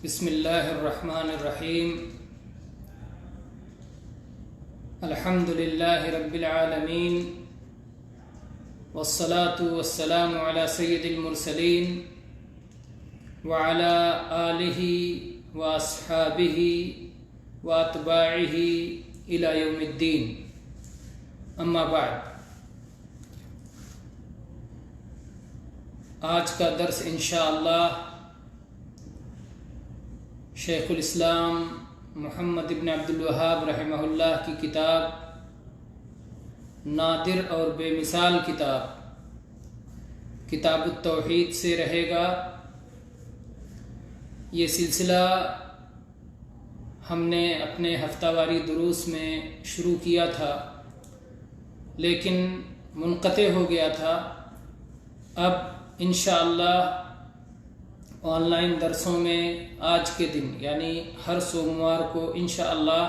بسم اللہ الرحمن الرحیم الحمد للہ رب العالمین والصلاة والسلام علی سید المرسلین وعلی آلہ واصحابہ واتباعہ الی یوم الدین، اما بعد۔ آج کا درس انشاءاللہ شیخ الاسلام محمد ابن عبد الوہاب رحمہ اللہ کی کتاب نادر اور بے مثال کتاب التوحید سے رہے گا۔ یہ سلسلہ ہم نے اپنے ہفتہ واری دروس میں شروع کیا تھا لیکن منقطع ہو گیا تھا۔ اب انشاءاللہ آن لائن درسوں میں آج کے دن یعنی ہر سوموار کو انشاءاللہ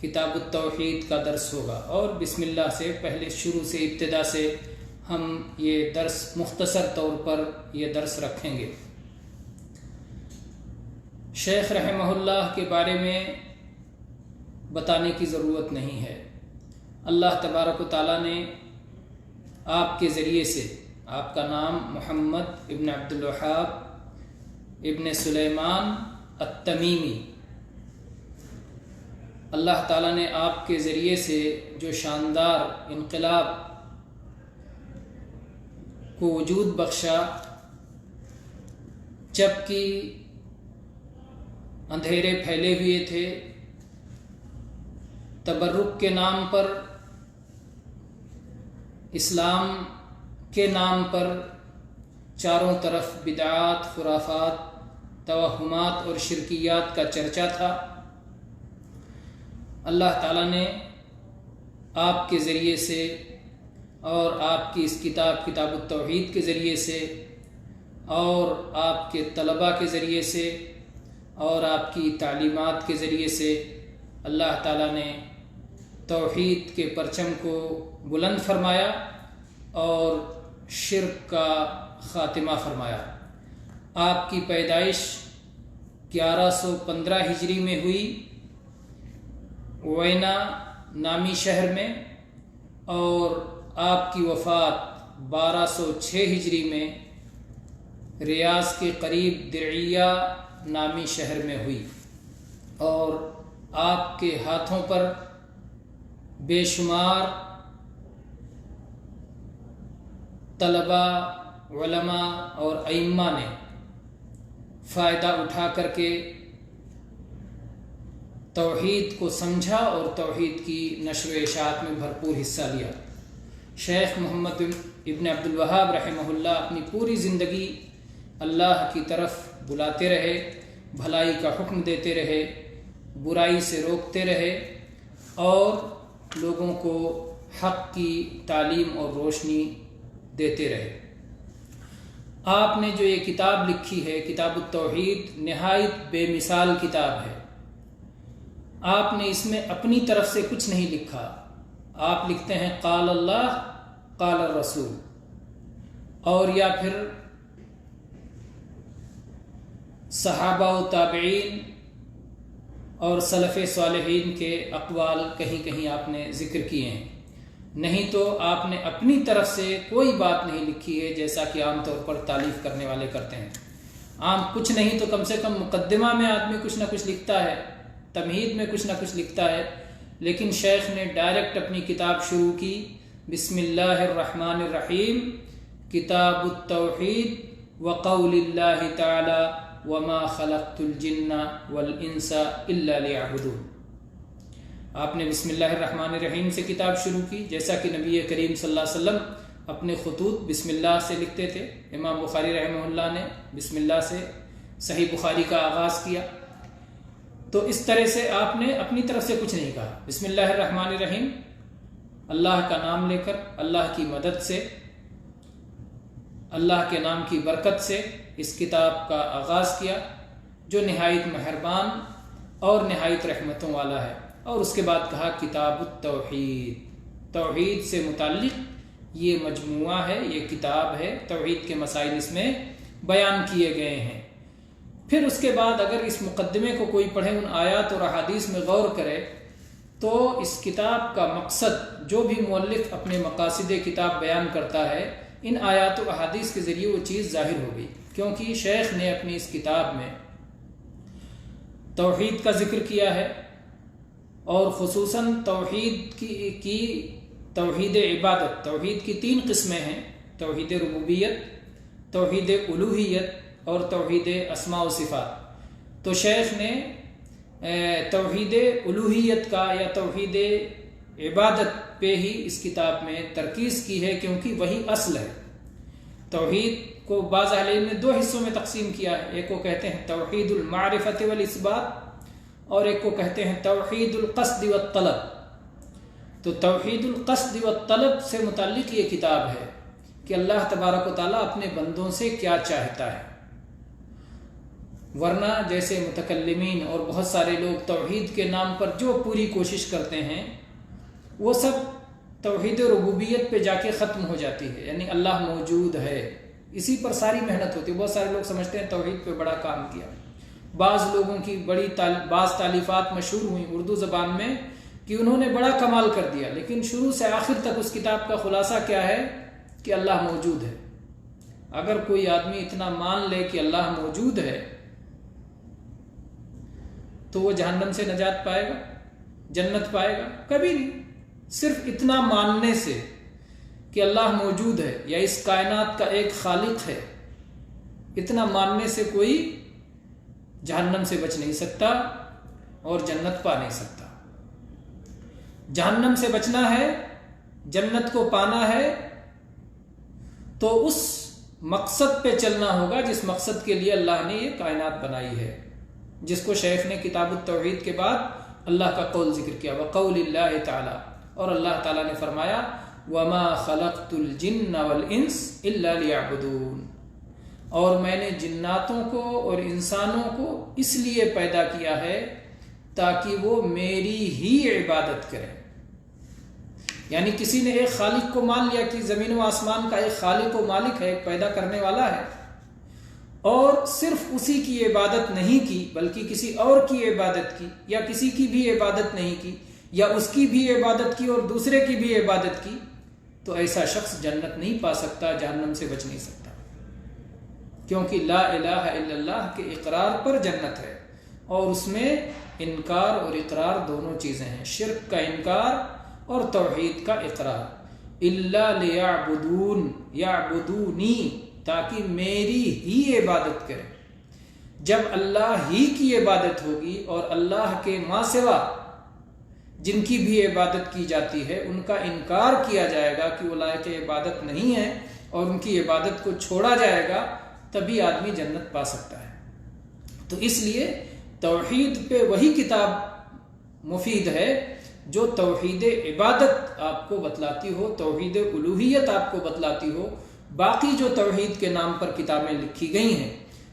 کتاب التوحید کا درس ہوگا، اور بسم اللہ سے پہلے شروع سے ابتدا سے ہم یہ درس مختصر طور پر یہ درس رکھیں گے۔ شیخ رحمہ اللہ کے بارے میں بتانے کی ضرورت نہیں ہے۔ اللہ تبارک و تعالیٰ نے آپ کے ذریعے سے، آپ کا نام محمد ابن عبد الوہاب ابن سلیمان التمیمی، اللہ تعالیٰ نے آپ کے ذریعے سے جو شاندار انقلاب کو وجود بخشا، جبکہ اندھیرے پھیلے ہوئے تھے، تبرک کے نام پر، اسلام کے نام پر چاروں طرف بدعات، خرافات، توہمات اور شرکیات کا چرچا تھا۔ اللہ تعالیٰ نے آپ کے ذریعے سے اور آپ کی اس کتاب التوحید کے ذریعے سے اور آپ کے طلباء کے ذریعے سے اور آپ کی تعلیمات کے ذریعے سے اللہ تعالیٰ نے توحید کے پرچم کو بلند فرمایا اور شرک کا خاتمہ فرمایا۔ آپ کی پیدائش 1115 ہجری میں ہوئی وینا نامی شہر میں، اور آپ کی وفات 1206 ہجری میں ریاض کے قریب درعیہ نامی شہر میں ہوئی، اور آپ کے ہاتھوں پر بے شمار طلباء، علماء اور ائمہ نے فائدہ اٹھا کر کے توحید کو سمجھا اور توحید کی نشر و اشاعت میں بھرپور حصہ لیا۔ شیخ محمد ابن عبد الوہاب رحمہ اللہ اپنی پوری زندگی اللہ کی طرف بلاتے رہے، بھلائی کا حکم دیتے رہے، برائی سے روکتے رہے اور لوگوں کو حق کی تعلیم اور روشنی دیتے رہے۔ آپ نے جو یہ کتاب لکھی ہے کتاب التوحید، نہایت بے مثال کتاب ہے۔ آپ نے اس میں اپنی طرف سے کچھ نہیں لکھا۔ آپ لکھتے ہیں قال اللہ قال الرسول، اور یا پھر صحابہ و تابعین اور سلف صالحین کے اقوال کہیں کہیں آپ نے ذکر کیے ہیں، نہیں تو آپ نے اپنی طرف سے کوئی بات نہیں لکھی ہے جیسا کہ عام طور پر تالیف کرنے والے کرتے ہیں۔ عام کچھ نہیں تو کم سے کم مقدمہ میں آدمی کچھ نہ کچھ لکھتا ہے، تمہید میں کچھ نہ کچھ لکھتا ہے، لیکن شیخ نے ڈائریکٹ اپنی کتاب شروع کی بسم اللہ الرحمن الرحیم، کتاب التوحید وقول اللہ تعالی وما خلقت الجن والانس الا لیعبدون۔ آپ نے بسم اللہ الرحمن الرحیم سے کتاب شروع کی، جیسا کہ نبی کریم صلی اللہ علیہ وسلم اپنے خطوط بسم اللہ سے لکھتے تھے۔ امام بخاری رحمہ اللہ نے بسم اللہ سے صحیح بخاری کا آغاز کیا، تو اس طرح سے آپ نے اپنی طرف سے کچھ نہیں کہا۔ بسم اللہ الرحمن الرحیم، اللہ کا نام لے کر، اللہ کی مدد سے، اللہ کے نام کی برکت سے اس کتاب کا آغاز کیا، جو نہایت مہربان اور نہایت رحمتوں والا ہے، اور اس کے بعد کہا کتاب التوحید، توحید سے متعلق یہ مجموعہ ہے، یہ کتاب ہے، توحید کے مسائل اس میں بیان کیے گئے ہیں۔ پھر اس کے بعد اگر اس مقدمے کو کوئی پڑھے، ان آیات اور احادیث میں غور کرے، تو اس کتاب کا مقصد جو بھی مؤلف اپنے مقاصد کتاب بیان کرتا ہے، ان آیات و احادیث کے ذریعے وہ چیز ظاہر ہو گئی، کیونکہ شیخ نے اپنی اس کتاب میں توحید کا ذکر کیا ہے، اور خصوصاً توحید کی توحید عبادت، توحید کی 3 قسمیں ہیں: توحید ربوبیت، توحید الوہیت اور توحید اسماء و صفات۔ تو شیخ نے توحید الوہیت کا یا توحید عبادت پہ ہی اس کتاب میں ترکیز کی ہے، کیونکہ وہی اصل ہے۔ توحید کو بعض اہل علم نے 2 حصوں میں تقسیم کیا ہے، ایک کو کہتے ہیں توحید المعرفت والاثبات، اور ایک کو کہتے ہیں توحید القصد والطلب۔ تو توحید القصد والطلب سے متعلق یہ کتاب ہے کہ اللہ تبارک و تعالیٰ اپنے بندوں سے کیا چاہتا ہے، ورنہ جیسے متکلمین اور بہت سارے لوگ توحید کے نام پر جو پوری کوشش کرتے ہیں، وہ سب توحید ربوبیت پہ جا کے ختم ہو جاتی ہے، یعنی اللہ موجود ہے، اسی پر ساری محنت ہوتی ہے۔ بہت سارے لوگ سمجھتے ہیں توحید پہ بڑا کام کیا۔ بعض لوگوں کی بعض تالیفات مشہور ہوئیں اردو زبان میں کہ انہوں نے بڑا کمال کر دیا، لیکن شروع سے آخر تک اس کتاب کا خلاصہ کیا ہے کہ اللہ موجود ہے۔ اگر کوئی آدمی اتنا مان لے کہ اللہ موجود ہے تو وہ جہنم سے نجات پائے گا، جنت پائے گا؟ کبھی نہیں۔ صرف اتنا ماننے سے کہ اللہ موجود ہے یا اس کائنات کا ایک خالق ہے، اتنا ماننے سے کوئی جہنم سے بچ نہیں سکتا اور جنت پا نہیں سکتا۔ جہنم سے بچنا ہے، جنت کو پانا ہے، تو اس مقصد پہ چلنا ہوگا جس مقصد کے لیے اللہ نے یہ کائنات بنائی ہے، جس کو شیخ نے کتاب التوحید کے بعد اللہ کا قول ذکر کیا، وقول اللہ تعالی، اور اللہ تعالیٰ نے فرمایا وَمَا خَلَقْتُ الْجِنَّ وَالْإِنسَ إِلَّا لِيَعْبُدُونَ، اور میں نے جناتوں کو اور انسانوں کو اس لیے پیدا کیا ہے تاکہ وہ میری ہی عبادت کریں۔ یعنی کسی نے ایک خالق کو مان لیا کہ زمین و آسمان کا ایک خالق و مالک ہے، ایک پیدا کرنے والا ہے، اور صرف اسی کی عبادت نہیں کی بلکہ کسی اور کی عبادت کی، یا کسی کی بھی عبادت نہیں کی، یا اس کی بھی عبادت کی اور دوسرے کی بھی عبادت کی، تو ایسا شخص جنت نہیں پا سکتا، جہنم سے بچ نہیں سکتا، کیونکہ لا الہ الا اللہ کے اقرار پر جنت ہے، اور اس میں انکار اور اقرار دونوں چیزیں ہیں، شرک کا انکار اور توحید کا اقرار۔ الا لیعبدون، یعبدونی، تاکہ میری ہی عبادت کریں۔ جب اللہ ہی کی عبادت ہوگی اور اللہ کے ماں سوا جن کی بھی عبادت کی جاتی ہے ان کا انکار کیا جائے گا کہ وہ لائق عبادت نہیں ہے، اور ان کی عبادت کو چھوڑا جائے گا، تبھی آدمی جنت پا سکتا ہے۔ تو اس لیے توحید پہ وہی کتاب مفید ہے جو توحید عبادت آپ کو بتلاتی ہو، توحید الوہیت آپ کو بتلاتی ہو۔ باقی جو توحید کے نام پر کتابیں لکھی گئی ہیں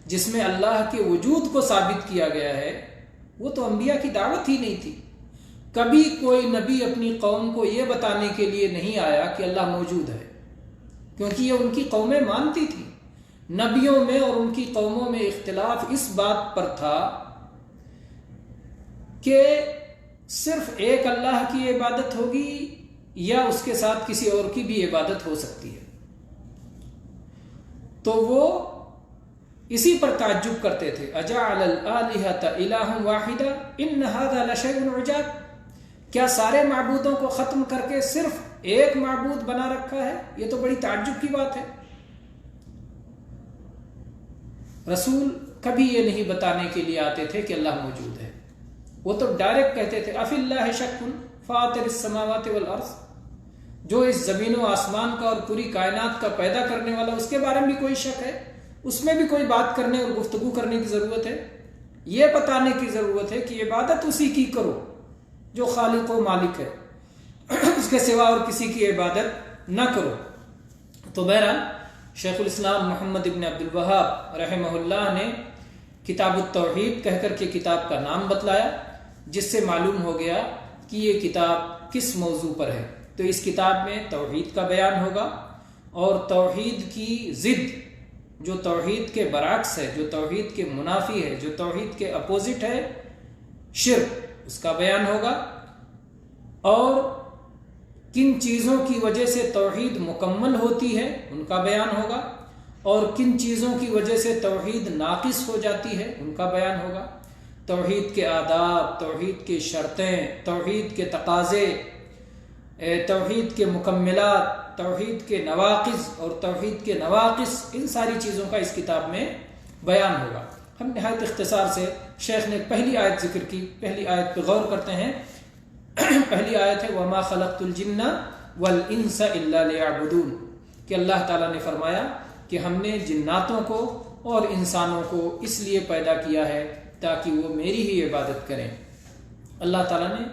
جس میں اللہ کے وجود کو ثابت کیا گیا ہے، وہ تو انبیاء کی دعوت ہی نہیں تھی۔ کبھی کوئی نبی اپنی قوم کو یہ بتانے کے لیے نہیں آیا کہ اللہ موجود ہے، کیونکہ یہ ان کی قومیں مانتی تھیں۔ نبیوں میں اور ان کی قوموں میں اختلاف اس بات پر تھا کہ صرف ایک اللہ کی عبادت ہوگی یا اس کے ساتھ کسی اور کی بھی عبادت ہو سکتی ہے۔ تو وہ اسی پر تعجب کرتے تھے، اجعل الآلہۃ الہا واحدا ان ھذا لشیء عجاب، کیا سارے معبودوں کو ختم کر کے صرف ایک معبود بنا رکھا ہے؟ یہ تو بڑی تعجب کی بات ہے۔ رسول کبھی یہ نہیں بتانے کے لیے آتے تھے کہ اللہ موجود ہے، وہ تو ڈائریکٹ کہتے تھے افی اللہ شک فاطر السماوات والارض، جو اس زمین و آسمان کا اور پوری کائنات کا پیدا کرنے والا، اس کے بارے میں بھی کوئی شک ہے؟ اس میں بھی کوئی بات کرنے اور گفتگو کرنے کی ضرورت ہے؟ یہ بتانے کی ضرورت ہے کہ عبادت اسی کی کرو جو خالق و مالک ہے، اس کے سوا اور کسی کی عبادت نہ کرو۔ تو بہرحال شیخ الاسلام محمد ابن عبد الوہاب رحمہ اللہ نے کتاب التوحید کہہ کر کے کتاب کا نام بتلایا، جس سے معلوم ہو گیا کہ یہ کتاب کس موضوع پر ہے۔ تو اس کتاب میں توحید کا بیان ہوگا، اور توحید کی ضد جو توحید کے برعکس ہے، جو توحید کے منافی ہے، جو توحید کے اپوزٹ ہے، شرک، اس کا بیان ہوگا، اور کن چیزوں کی وجہ سے توحید مکمل ہوتی ہے ان کا بیان ہوگا، اور کن چیزوں کی وجہ سے توحید ناقص ہو جاتی ہے ان کا بیان ہوگا، توحید کے آداب، توحید کی شرطیں، توحید کے تقاضے، توحید کے مکملات، توحید کے نواقص اور توحید کے نواقص، ان ساری چیزوں کا اس کتاب میں بیان ہوگا۔ ہم نہایت اختصار سے شیخ نے پہلی آیت ذکر کی، پہلی آیت پہ غور کرتے ہیں۔ پہلی آیت ہے وَمَا خَلَقْتُ الْجِنَّ وَالْإِنسَ إِلَّا لِيَعْبُدُونَ، کہ اللہ تعالیٰ نے فرمایا کہ ہم نے جناتوں کو اور انسانوں کو اس لیے پیدا کیا ہے تاکہ وہ میری ہی عبادت کریں۔ اللہ تعالیٰ نے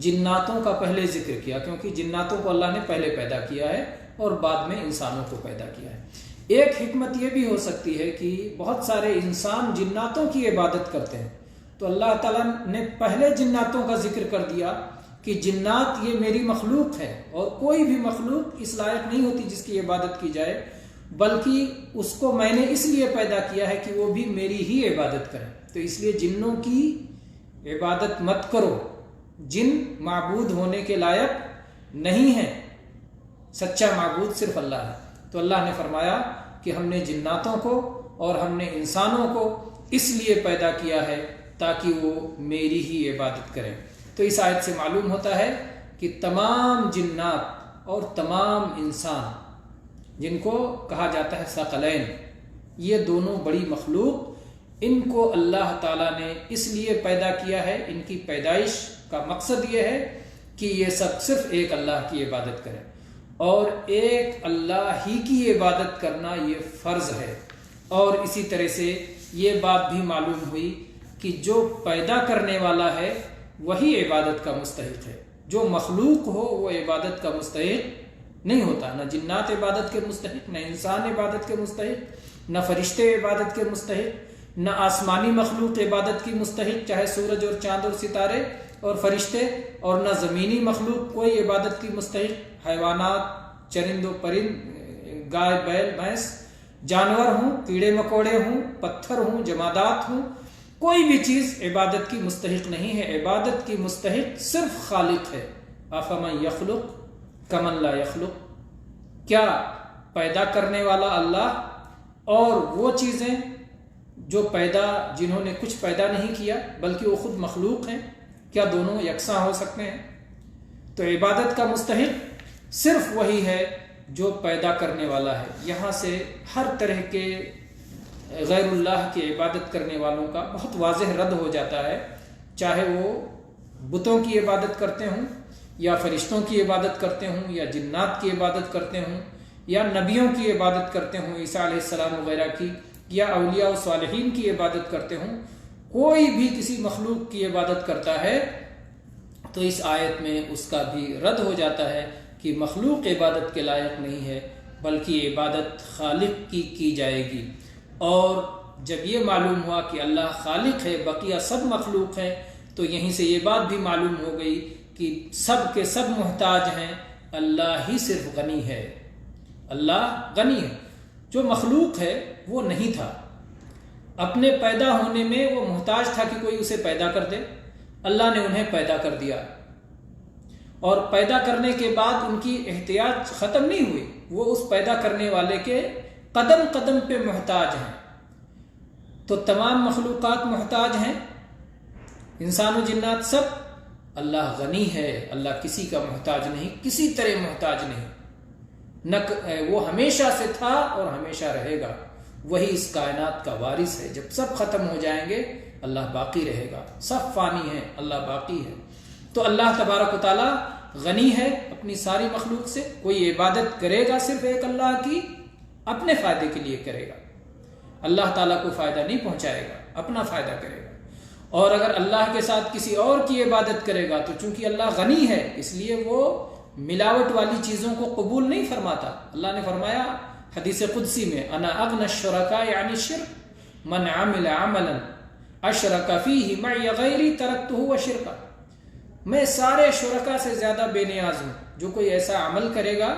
جناتوں کا پہلے ذکر کیا کیونکہ جناتوں کو اللہ نے پہلے پیدا کیا ہے اور بعد میں انسانوں کو پیدا کیا ہے۔ ایک حکمت یہ بھی ہو سکتی ہے کہ بہت سارے انسان جناتوں کی عبادت کرتے ہیں، تو اللہ تعالیٰ نے پہلے جناتوں کا ذکر کر دیا کہ جنات یہ میری مخلوق ہے، اور کوئی بھی مخلوق اس لائق نہیں ہوتی جس کی عبادت کی جائے، بلکہ اس کو میں نے اس لیے پیدا کیا ہے کہ وہ بھی میری ہی عبادت کریں۔ تو اس لیے جنوں کی عبادت مت کرو، جن معبود ہونے کے لائق نہیں ہیں، سچا معبود صرف اللہ ہے۔ تو اللہ نے فرمایا کہ ہم نے جناتوں کو اور ہم نے انسانوں کو اس لیے پیدا کیا ہے تاکہ وہ میری ہی عبادت کریں۔ تو اس آیت سے معلوم ہوتا ہے کہ تمام جنات اور تمام انسان، جن کو کہا جاتا ہے ثقلین، یہ دونوں بڑی مخلوق، ان کو اللہ تعالیٰ نے اس لیے پیدا کیا ہے، ان کی پیدائش کا مقصد یہ ہے کہ یہ سب صرف ایک اللہ کی عبادت کریں، اور ایک اللہ ہی کی عبادت کرنا یہ فرض ہے۔ اور اسی طرح سے یہ بات بھی معلوم ہوئی کہ جو پیدا کرنے والا ہے وہی عبادت کا مستحق ہے، جو مخلوق ہو وہ عبادت کا مستحق نہیں ہوتا، نہ جنات عبادت کے مستحق، نہ انسان عبادت کے مستحق، نہ فرشتے عبادت کے مستحق، نہ آسمانی مخلوق عبادت کی مستحق، چاہے سورج اور چاند اور ستارے اور فرشتے، اور نہ زمینی مخلوق کوئی عبادت کی مستحق، حیوانات، چرند و پرند، گائے، بیل، بھینس، جانور ہوں، کیڑے مکوڑے ہوں، پتھر ہوں، جمادات ہوں، کوئی بھی چیز عبادت کی مستحق نہیں ہے۔ عبادت کی مستحق صرف خالق ہے۔ افمن یخلق کمن لا یخلق، کیا پیدا کرنے والا اللہ اور وہ چیزیں جو جنہوں نے کچھ پیدا نہیں کیا بلکہ وہ خود مخلوق ہیں، کیا دونوں یکساں ہو سکتے ہیں؟ تو عبادت کا مستحق صرف وہی ہے جو پیدا کرنے والا ہے۔ یہاں سے ہر طرح کے غیر اللہ کی عبادت کرنے والوں کا بہت واضح رد ہو جاتا ہے، چاہے وہ بتوں کی عبادت کرتے ہوں، یا فرشتوں کی عبادت کرتے ہوں، یا جنات کی عبادت کرتے ہوں، یا نبیوں کی عبادت کرتے ہوں، عیسیٰ علیہ السلام وغیرہ کی، یا اولیاء و صالحین کی عبادت کرتے ہوں، کوئی بھی کسی مخلوق کی عبادت کرتا ہے تو اس آیت میں اس کا بھی رد ہو جاتا ہے کہ مخلوق عبادت کے لائق نہیں ہے، بلکہ عبادت خالق کی جائے گی۔ اور جب یہ معلوم ہوا کہ اللہ خالق ہے، بقیہ سب مخلوق ہیں، تو یہیں سے یہ بات بھی معلوم ہو گئی کہ سب کے سب محتاج ہیں، اللہ ہی صرف غنی ہے۔ اللہ غنی ہے، جو مخلوق ہے وہ نہیں تھا، اپنے پیدا ہونے میں وہ محتاج تھا کہ کوئی اسے پیدا کر دے، اللہ نے انہیں پیدا کر دیا، اور پیدا کرنے کے بعد ان کی احتیاج ختم نہیں ہوئی، وہ اس پیدا کرنے والے کے قدم قدم پہ محتاج ہیں۔ تو تمام مخلوقات محتاج ہیں، انسان و جنات سب۔ اللہ غنی ہے، اللہ کسی کا محتاج نہیں، کسی طرح محتاج نہیں، وہ ہمیشہ سے تھا اور ہمیشہ رہے گا، وہی اس کائنات کا وارث ہے۔ جب سب ختم ہو جائیں گے اللہ باقی رہے گا، سب فانی ہے، اللہ باقی ہے۔ تو اللہ تبارک و تعالی غنی ہے اپنی ساری مخلوق سے، کوئی عبادت کرے گا صرف ایک اللہ کی اپنے فائدے کے لیے کرے گا، اللہ تعالیٰ کو فائدہ نہیں پہنچائے گا، اپنا فائدہ کرے گا۔ اور اگر اللہ کے ساتھ کسی اور کی عبادت کرے گا تو چونکہ اللہ غنی ہے اس لیے وہ ملاوٹ والی چیزوں کو قبول نہیں فرماتا۔ اللہ نے فرمایا حدیث قدسی میں، انا اغنى الشرکاء عن الشرک من عمل عملا اشرک فیہ معی غیری ترکتہ وشرکا، میں سارے شرکاء سے زیادہ بے نیاز ہوں، جو کوئی ایسا عمل کرے گا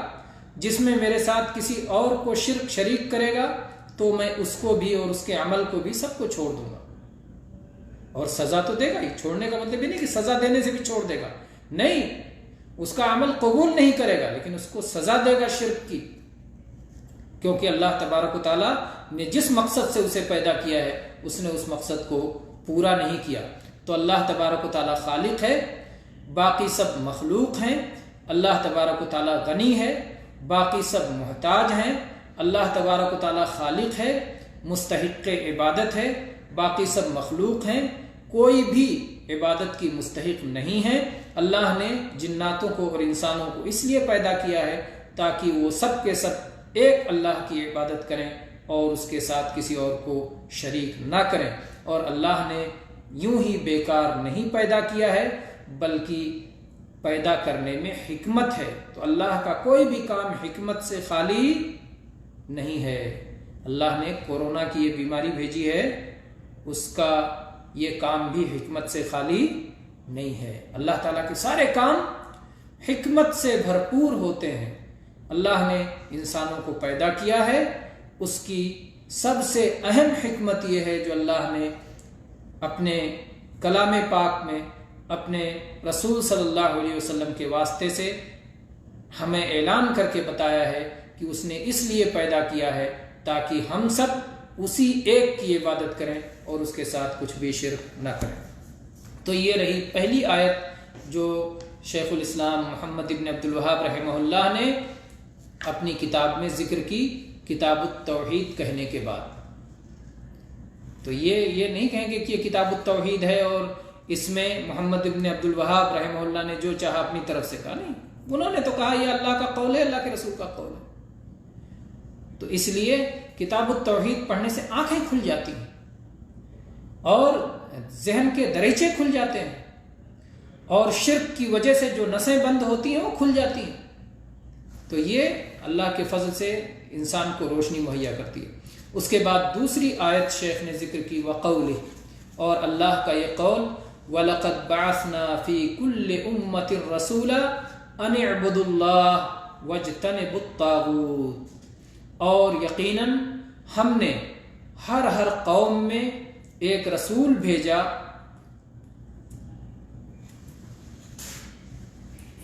جس میں میرے ساتھ کسی اور کو شریک کرے گا تو میں اس کو بھی اور اس کے عمل کو بھی سب کو چھوڑ دوں گا. اور سزا تو دے گا ہی. چھوڑنے کا مطلب یہ نہیں کہ سزا دینے سے بھی چھوڑ دے گا، نہیں، اس کا عمل قبول نہیں کرے گا لیکن اس کو سزا دے گا شرک کی، کیونکہ اللہ تبارک و تعالیٰ نے جس مقصد سے اسے پیدا کیا ہے اس نے اس مقصد کو پورا نہیں کیا. تو اللہ تبارک و تعالیٰ خالق ہے، باقی سب مخلوق ہیں. اللہ تبارک و تعالیٰ غنی ہے، باقی سب محتاج ہیں. اللہ تبارک و تعالیٰ خالق ہے، مستحق عبادت ہے، باقی سب مخلوق ہیں. کوئی بھی عبادت کی مستحق نہیں ہے. اللہ نے جناتوں کو اور انسانوں کو اس لیے پیدا کیا ہے تاکہ وہ سب کے سب ایک اللہ کی عبادت کریں اور اس کے ساتھ کسی اور کو شریک نہ کریں. اور اللہ نے یوں ہی بیکار نہیں پیدا کیا ہے بلکہ پیدا کرنے میں حکمت ہے. تو اللہ کا کوئی بھی کام حکمت سے خالی نہیں ہے. اللہ نے کورونا کی یہ بیماری بھیجی ہے، اس کا یہ کام بھی حکمت سے خالی نہیں ہے. اللہ تعالیٰ کے سارے کام حکمت سے بھرپور ہوتے ہیں. اللہ نے انسانوں کو پیدا کیا ہے، اس کی سب سے اہم حکمت یہ ہے جو اللہ نے اپنے کلام پاک میں اپنے رسول صلی اللہ علیہ وسلم کے واسطے سے ہمیں اعلان کر کے بتایا ہے کہ اس نے اس لیے پیدا کیا ہے تاکہ ہم سب اسی ایک کی عبادت کریں اور اس کے ساتھ کچھ بھی شرک نہ کریں. تو یہ رہی پہلی آیت جو شیخ الاسلام محمد ابن عبد الوہاب رحمہ اللہ نے اپنی کتاب میں ذکر کی، کتاب التوحید کہنے کے بعد. تو یہ نہیں کہیں گے کہ یہ کتاب التوحید ہے اور اس میں محمد ابن عبد الوہاب رحمہ اللہ نے جو چاہا اپنی طرف سے کہا. نہیں، انہوں نے تو کہا یہ اللہ کا قول ہے، اللہ کے رسول کا قول ہے. تو اس لیے کتاب التوحید پڑھنے سے آنکھیں کھل جاتی ہیں اور ذہن کے دریچے کھل جاتے ہیں اور شرک کی وجہ سے جو نسیں بند ہوتی ہیں وہ کھل جاتی ہیں. تو یہ اللہ کے فضل سے انسان کو روشنی مہیا کرتی ہے. اس کے بعد دوسری آیت شیخ نے ذکر کی وَقَوْلِهِ، اور اللہ کا یہ قول وَلَقَدْ بَعَثْنَا فِي كُلِّ أُمَّةٍ رَسُولًا أَنِ اعْبُدُوا اللَّهَ وَاجْتَنِبُوا الطَّاغُوتَ، اور یقیناً ہم نے ہر قوم میں ایک رسول بھیجا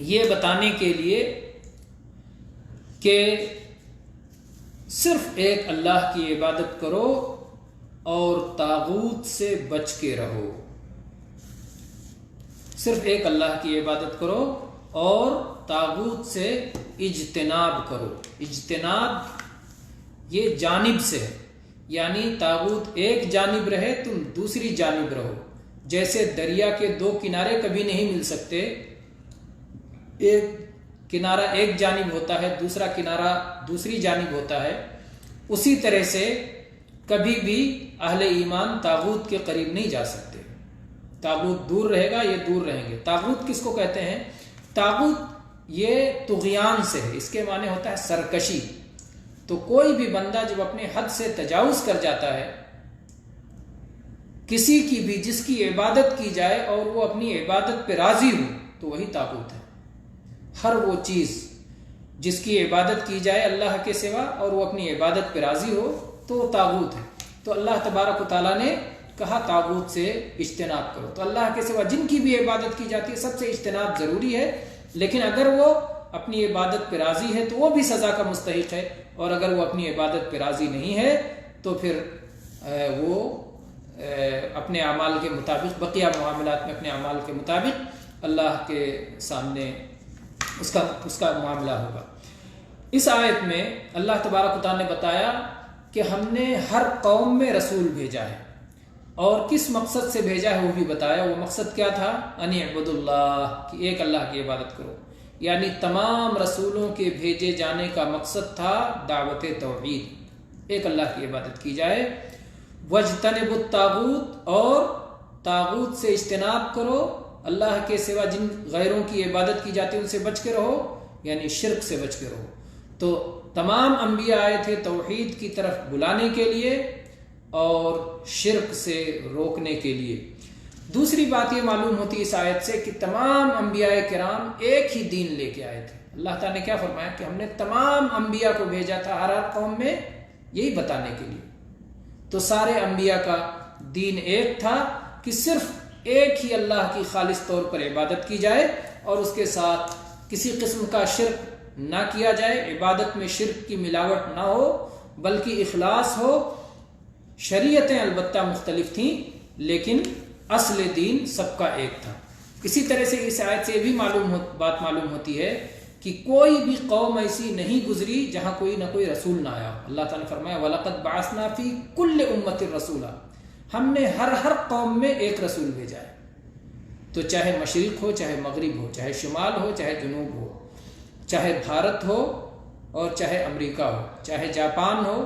یہ بتانے کے لیے کہ صرف ایک اللہ کی عبادت کرو اور طاغوت سے بچ کے رہو. صرف ایک اللہ کی عبادت کرو اور طاغوت سے اجتناب کرو. اجتناب یہ جانب سے ہے، یعنی طاغوت ایک جانب رہے تم دوسری جانب رہو. جیسے دریا کے دو کنارے کبھی نہیں مل سکتے، ایک کنارہ ایک جانب ہوتا ہے، دوسرا کنارہ دوسری جانب ہوتا ہے، اسی طرح سے کبھی بھی اہل ایمان طاغوت کے قریب نہیں جا سکتے. طاغوت دور رہے گا، یہ دور رہیں گے. طاغوت کس کو کہتے ہیں؟ طاغوت یہ طغیان سے ہے، اس کے معنی ہوتا ہے سرکشی. تو کوئی بھی بندہ جب اپنے حد سے تجاوز کر جاتا ہے، کسی کی بھی جس کی عبادت کی جائے اور وہ اپنی عبادت پہ راضی ہو تو وہی طاغوت ہے. ہر وہ چیز جس کی عبادت کی جائے اللہ کے سوا اور وہ اپنی عبادت پہ راضی ہو تو وہ طاغوت ہے. تو اللہ تبارک و تعالیٰ نے کہا طاغوت سے اجتناب کرو. تو اللہ کے سوا جن کی بھی عبادت کی جاتی ہے سب سے اجتناب ضروری ہے، لیکن اگر وہ اپنی عبادت پہ راضی ہے تو وہ بھی سزا کا مستحق ہے، اور اگر وہ اپنی عبادت پہ راضی نہیں ہے تو پھر وہ اپنے اعمال کے مطابق بقیہ معاملات میں اپنے اعمال کے مطابق اللہ کے سامنے اس کا معاملہ ہوگا. اس آیت میں اللہ تبارک و تعالیٰ نے بتایا کہ ہم نے ہر قوم میں رسول بھیجا ہے، اور کس مقصد سے بھیجا ہے وہ بھی بتایا. وہ مقصد کیا تھا؟ ان اعبدوا اللہ، کہ ایک اللہ کی عبادت کرو. یعنی تمام رسولوں کے بھیجے جانے کا مقصد تھا دعوت توحید، ایک اللہ کی عبادت کی جائے. واجتنبوا الطاغوت، اور طاغوت سے اجتناب کرو، اللہ کے سوا جن غیروں کی عبادت کی جاتی ہے ان سے بچ کے رہو، یعنی شرک سے بچ کے رہو. تو تمام انبیاء آئے تھے توحید کی طرف بلانے کے لیے اور شرک سے روکنے کے لیے. دوسری بات یہ معلوم ہوتی ہے اس آیت سے کہ تمام انبیاء کرام ایک ہی دین لے کے آئے تھے. اللہ تعالیٰ نے کیا فرمایا کہ ہم نے تمام انبیاء کو بھیجا تھا ہر قوم میں یہی بتانے کے لیے۔ تو سارے انبیاء کا دین ایک تھا کہ صرف ایک ہی اللہ کی خالص طور پر عبادت کی جائے اور اس کے ساتھ کسی قسم کا شرک نہ کیا جائے، عبادت میں شرک کی ملاوٹ نہ ہو بلکہ اخلاص ہو۔ شریعتیں البتہ مختلف تھیں لیکن اصل دین سب کا ایک تھا۔ اسی طرح سے اس آیت سے یہ بھی بات معلوم ہوتی ہے کہ کوئی بھی قوم ایسی نہیں گزری جہاں کوئی نہ کوئی رسول نہ آیا۔ اللہ تعالیٰ نے فرمایا وَلَقَدْ بَعَثْنَا فِي كُلِّ أُمَّةٍ رَسُولًا، ہم نے ہر قوم میں ایک رسول بھیجا ہے، تو چاہے مشرق ہو چاہے مغرب ہو، چاہے شمال ہو چاہے جنوب ہو، چاہے بھارت ہو اور چاہے امریکہ ہو، چاہے جاپان ہو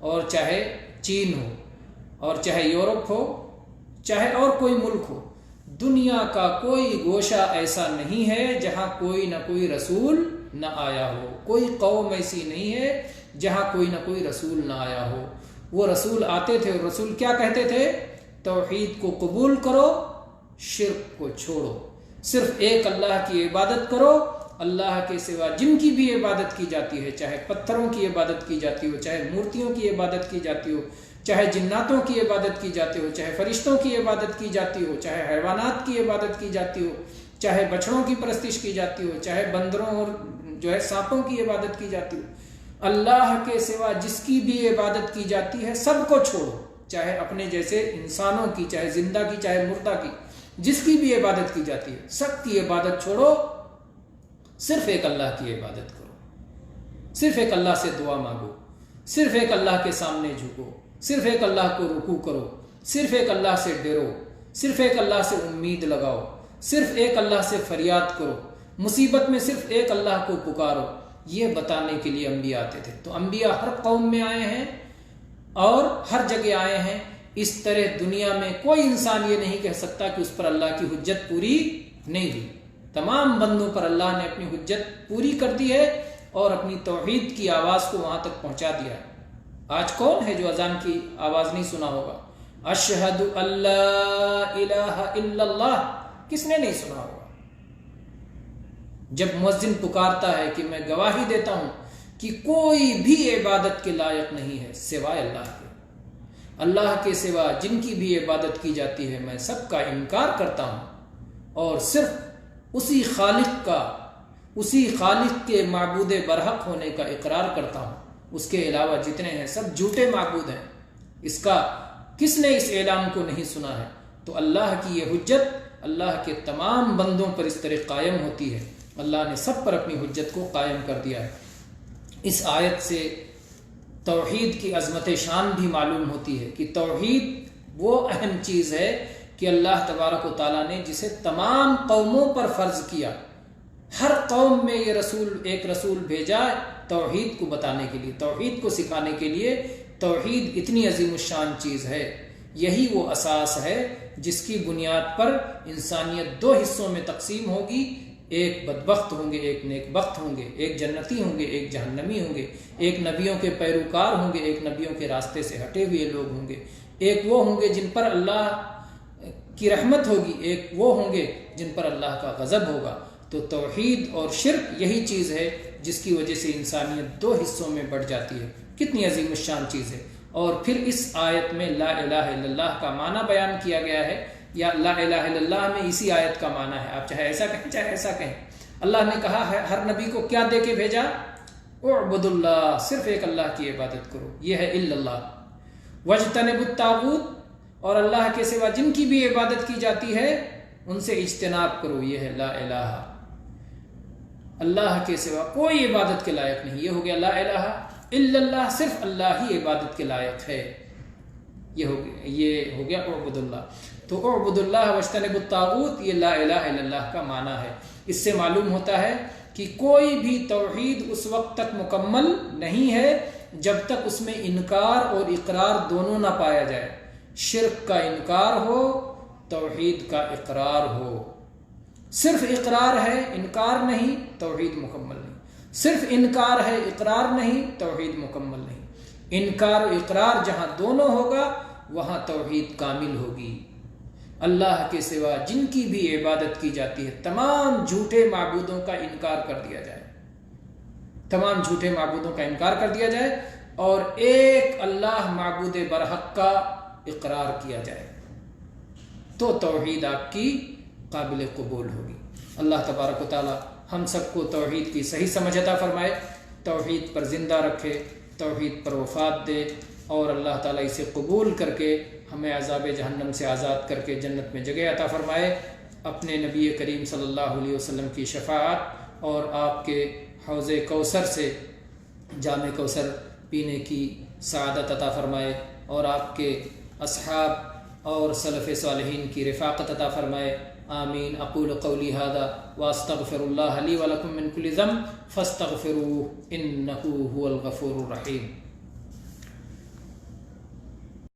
اور چاہے چین ہو، اور چاہے یورپ ہو چاہے اور کوئی ملک ہو، دنیا کا کوئی گوشہ ایسا نہیں ہے جہاں کوئی نہ کوئی رسول نہ آیا ہو، کوئی قوم ایسی نہیں ہے جہاں کوئی نہ کوئی رسول نہ آیا ہو۔ وہ رسول آتے تھے اور رسول کیا کہتے تھے؟ توحید کو قبول کرو، شرک کو چھوڑو، صرف ایک اللہ کی عبادت کرو، اللہ کے سوا جن کی بھی عبادت کی جاتی ہے، چاہے پتھروں کی عبادت کی جاتی ہو، چاہے مورتیوں کی عبادت کی جاتی ہو، چاہے جناتوں کی عبادت کی جاتی ہو، چاہے فرشتوں کی عبادت کی جاتی ہو، چاہے حیوانات کی عبادت کی جاتی ہو، چاہے بچڑوں کی پرستش کی جاتی ہو، چاہے بندروں اور سانپوں کی عبادت کی جاتی ہو، اللہ کے سوا جس کی بھی عبادت کی جاتی ہے سب کو چھوڑو، چاہے اپنے جیسے انسانوں کی، چاہے زندہ کی چاہے مردہ کی، جس کی بھی عبادت کی جاتی ہے سب کی عبادت چھوڑو، صرف ایک اللہ کی عبادت کرو، صرف ایک اللہ سے دعا مانگو، صرف ایک اللہ کے سامنے جھکو، صرف ایک اللہ کو رکوع کرو، صرف ایک اللہ سے ڈرو، صرف ایک اللہ سے امید لگاؤ، صرف ایک اللہ سے فریاد کرو، مصیبت میں صرف ایک اللہ کو پکارو۔ یہ بتانے کے لیے انبیاء آتے تھے۔ تو انبیاء ہر قوم میں آئے ہیں اور ہر جگہ آئے ہیں۔ اس طرح دنیا میں کوئی انسان یہ نہیں کہہ سکتا کہ اس پر اللہ کی حجت پوری نہیں ہوئی۔ تمام بندوں پر اللہ نے اپنی حجت پوری کر دی ہے اور اپنی توحید کی آواز کو وہاں تک پہنچا دیا ہے۔ آج کون ہے جو اذان کی آواز نہیں سنا ہوگا؟ اشہد اللہ الہ الا اللہ، کس نے نہیں سنا ہوگا؟ جب مؤذن پکارتا ہے کہ میں گواہی دیتا ہوں کہ کوئی بھی عبادت کے لائق نہیں ہے سوائے اللہ کے، اللہ کے سوا جن کی بھی عبادت کی جاتی ہے میں سب کا انکار کرتا ہوں اور صرف اسی خالق کے معبود برحق ہونے کا اقرار کرتا ہوں، اس کے علاوہ جتنے ہیں سب جھوٹے معبود ہیں۔ اس کا کس نے اس اعلان کو نہیں سنا ہے؟ تو اللہ کی یہ حجت اللہ کے تمام بندوں پر اس طرح قائم ہوتی ہے۔ اللہ نے سب پر اپنی حجت کو قائم کر دیا ہے۔ اس آیت سے توحید کی عظمت شان بھی معلوم ہوتی ہے کہ توحید وہ اہم چیز ہے کہ اللہ تبارک و تعالیٰ نے جسے تمام قوموں پر فرض کیا، ہر قوم میں یہ ایک رسول بھیجا توحید کو بتانے کے لیے، توحید کو سکھانے کے لیے۔ توحید اتنی عظیم الشان چیز ہے، یہی وہ اساس ہے جس کی بنیاد پر انسانیت دو حصوں میں تقسیم ہوگی، ایک بدبخت ہوں گے ایک نیک بخت ہوں گے، ایک جنتی ہوں گے ایک جہنمی ہوں گے، ایک نبیوں کے پیروکار ہوں گے ایک نبیوں کے راستے سے ہٹے ہوئے لوگ ہوں گے، ایک وہ ہوں گے جن پر اللہ کی رحمت ہوگی، ایک وہ ہوں گے جن پر اللہ کا غضب ہوگا۔ تو توحید اور شرک یہی چیز ہے جس کی وجہ سے انسانیت دو حصوں میں بٹ جاتی ہے۔ کتنی عظیم الشان چیز ہے۔ اور پھر اس آیت میں لا الہ الا اللہ کا معنی بیان کیا گیا ہے، یا لا الہ الا اللہ میں اسی آیت کا معنی ہے، آپ چاہے ایسا کہیں چاہے ایسا کہیں۔ اللہ نے کہا ہے ہر نبی کو کیا دے کے بھیجا؟ اعبد اللہ، صرف ایک اللہ کی عبادت کرو، یہ ہے الا اللہ۔ واجتنبوا الطاغوت، اور اللہ کے سوا جن کی بھی عبادت کی جاتی ہے ان سے اجتناب کرو، یہ ہے لا الہ۔ اللہ کے سوا کوئی عبادت کے لائق نہیں، یہ ہو گیا لا الہ الا اللہ، صرف اللہ ہی عبادت کے لائق ہے، یہ ہو گیا اعبد اللہ۔ تو اعبد اللہ واجتنبوا الطاغوت، یہ لا الہ الا اللہ کا معنی ہے۔ اس سے معلوم ہوتا ہے کہ کوئی بھی توحید اس وقت تک مکمل نہیں ہے جب تک اس میں انکار اور اقرار دونوں نہ پایا جائے۔ شرک کا انکار ہو، توحید کا اقرار ہو۔ صرف اقرار ہے انکار نہیں، توحید مکمل نہیں۔ صرف انکار ہے اقرار نہیں، توحید مکمل نہیں۔ انکار و اقرار جہاں دونوں ہوگا وہاں توحید کامل ہوگی۔ اللہ کے سوا جن کی بھی عبادت کی جاتی ہے تمام جھوٹے معبودوں کا انکار کر دیا جائے، تمام جھوٹے معبودوں کا انکار کر دیا جائے، اور ایک اللہ معبود برحق کا اقرار کیا جائے تو توحید آپ کی قابل قبول ہوگی۔ اللہ تبارک و تعالی ہم سب کو توحید کی صحیح سمجھ عطا فرمائے، توحید پر زندہ رکھے، توحید پر وفات دے، اور اللہ تعالیٰ اسے قبول کر کے ہمیں عذاب جہنم سے آزاد کر کے جنت میں جگہ عطا فرمائے، اپنے نبی کریم صلی اللہ علیہ وسلم کی شفاعت اور آپ کے حوض کوثر سے جام کوثر پینے کی سعادت عطا فرمائے، اور آپ کے اصحاب اور سلف صالحین کی رفاقت عطا فرمائے۔ آمین۔ اقول قولی ھذا واستغفر اللہ لی ولکم من کل ذنب فاستغفروہ انہ ھو الغفور الرحیم۔